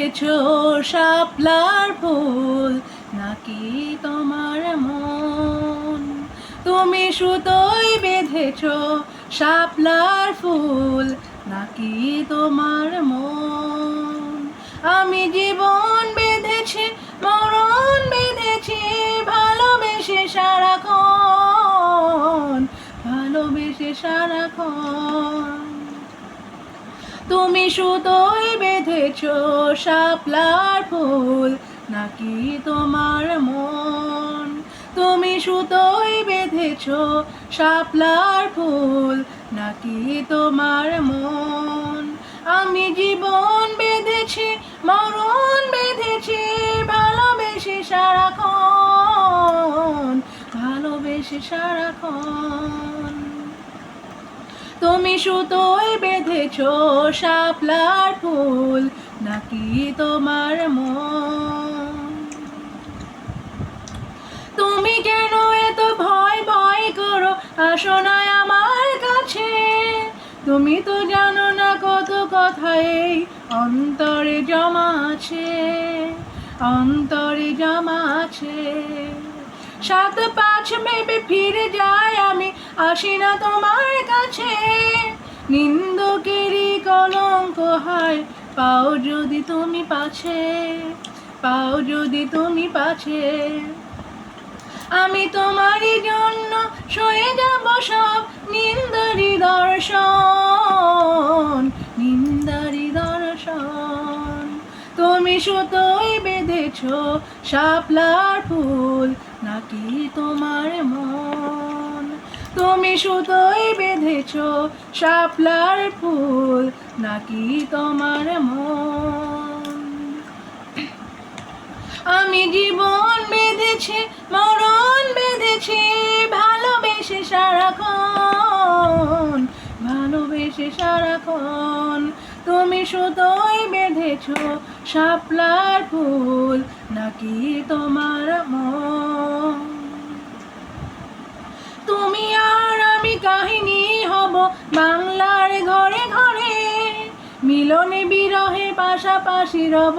বেঁধেছো শাপলার ফুল নাকি তোমার মন? তুমি সুতোয় বেঁধেছো শাপলার ফুল নাকি তোমার মন? আমি জীবন বেঁধেছি, মরণ বেঁধেছি, ভালোবেসে সারাক্ষণ, ভালোবেসে সারাক্ষণ। তুমি সুতোয় বেঁধেছো শাপলার ফুল নাকি তোমার মন? তুমি সুতোয় বেঁধেছো শাপলার ফুল নাকি তোমার মন? আমি জীবন বেঁধেছি, মরণ বেঁধেছি, ভালোবেসে সারাক্ষণ, ভালোবেসে সারাক্ষণ। তুমি সুতোয় বেঁধেছো শাপলার ফুল নাকি তোমার মন? তুমি কেন এত ভয় ভয় করো, আসো না আমার কাছে। তুমি তো জানো না কত কথা এই অন্তরে জমা আছে, অন্তরে জমা আছে। 7-5 ভেবে ফিরে যাই আমি, আসি না তোমার কাছে। নিন্দুকেরই কলঙ্ক হয়, পাও যদি তুমি পাছে, পাও যদি তুমি পাছে। আমি তোমারই জন্য সয়ে যাব সব নিন্দারি দর্শন, নিন্দারি দর্শন। তুমি সুতোয় বেঁধেছো শাপলার ফুল নাকি তোমার মন? তুমি সুতোয় বেঁধেছো শাপলার ফুল নাকি তোমার মন? আমি জীবন বেঁধেছি, মরণ বেঁধেছি, ভালোবেসে সারাক্ষণ, ভালোবেসে সারাক্ষণ। তুমি সুতোয় বেঁধেছো শাপলার ফুল নাকি তোমার মন? তুমি আর আমি কাহিনী হব বাংলার ঘরে ঘরে, মিলনে বিরহে পাশাপাশি রব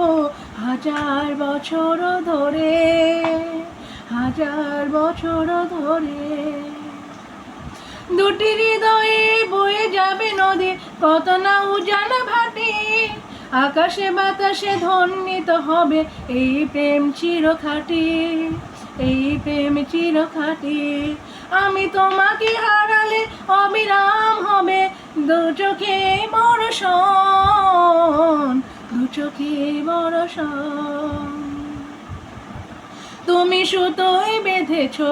1000 বছর ধরে, 1000 বছর ধরে। দুটি হৃদয়ে বয়ে যাবে নদী, কত না উজান ভাটি। আকাশে বাতাসে ধ্বনিত হবে এই প্রেম চিরখাটি, এই প্রেম চিরখাটি। আমি তোমাকে হারালে অবিরাম হবে দু চোখে বর্ষণ, দু চোখে বর্ষণ। তুমি সুতোয় বেঁধেছো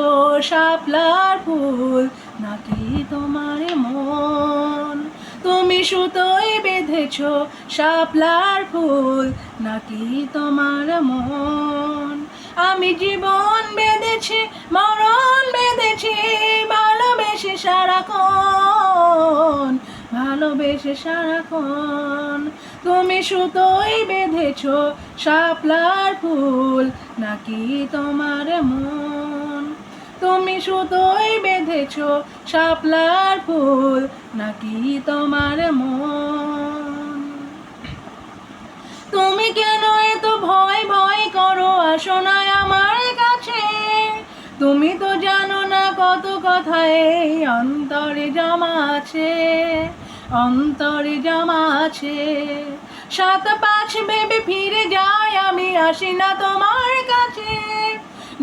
শাপলার ফুল নাকি তোমার মন? তুমি সুতোয় বেঁধেছো শাপলার ফুল নাকি তোমার মন? আমি জীবন বেঁধেছি, মরণ বেঁধেছি, ভালোবেসে সারাক্ষণ, ভালোবেসে সারাক্ষণ। তুমি সুতোয় বেঁধেছো শাপলার ফুল নাকি তোমার মন? তুমি সুতোয় বেঁধেছো শাপলার ফুল নাকি তোমার মন? তুমি কেন এত ভয় ভয় করো, আসো না আমার কাছে। তুমি তো জানো না কত কথা এই অন্তরে জমা আছে, অন্তরে জমা আছে। 7-5 ভেবে ফিরে যাই আমি, আসি না তোমার কাছে।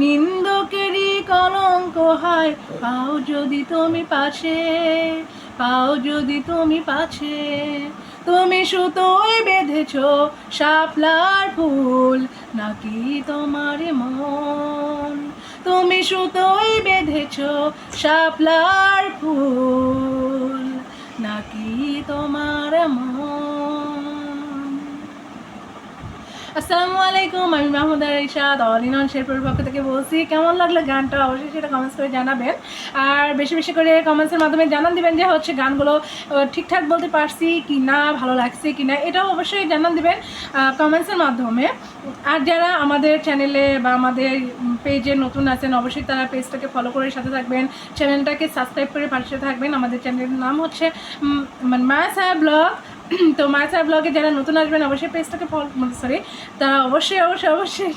নিন্দুকেরই কলঙ্ক হয়, পাও যদি তুমি পাছে, পাও যদি তুমি পাছে। তুমি সুতোয় বেঁধেছো শাপলার ফুল নাকি তোমার মন? তুমি সুতোয় বেঁধেছো শাপলার ফুল নাকি তোমার মন? আসসালামু আলাইকুম, আমি Mahmuda Rishad all in on শেরপুরের পক্ষ থেকে বলছি। কেমন লাগলো গানটা অবশ্যই সেটা কমেন্টস করে জানাবেন, আর বেশি বেশি করে কমেন্টসের মাধ্যমে জানান দিবেন যে হচ্ছে গানগুলো ঠিকঠাক বলতে পারছি কি না, ভালো লাগছে কি না, এটাও অবশ্যই জানান দিবেন কমেন্টসের মাধ্যমে। আর যারা আমাদের চ্যানেলে বা আমাদের পেজে নতুন আছেন অবশ্যই তারা পেজটাকে ফলো করে সাথে থাকবেন, চ্যানেলটাকে সাবস্ক্রাইব করে পাশে থাকবেন। আমাদের চ্যানেলের নাম হচ্ছে মায়া ছায়া ব্লগ তো মায়াছা ব্লগে যারা নতুন আসবেন অবশ্যই পেজটাকে তারা অবশ্যই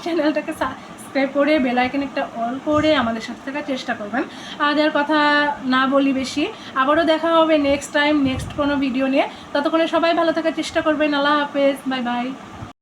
চ্যানেলটাকে সাবস্ক্রাইব করে বেল আইকন একটা অল করে আমাদের সাথে থাকার চেষ্টা করবেন। আর যার কথা না বলি বেশি, আবারও দেখা হবে নেক্সট টাইম নেক্সট কোনো ভিডিও নিয়ে। ততক্ষণে সবাই ভালো থাকার চেষ্টা করবেন। আল্লাহ হাফেজ, বাই বাই।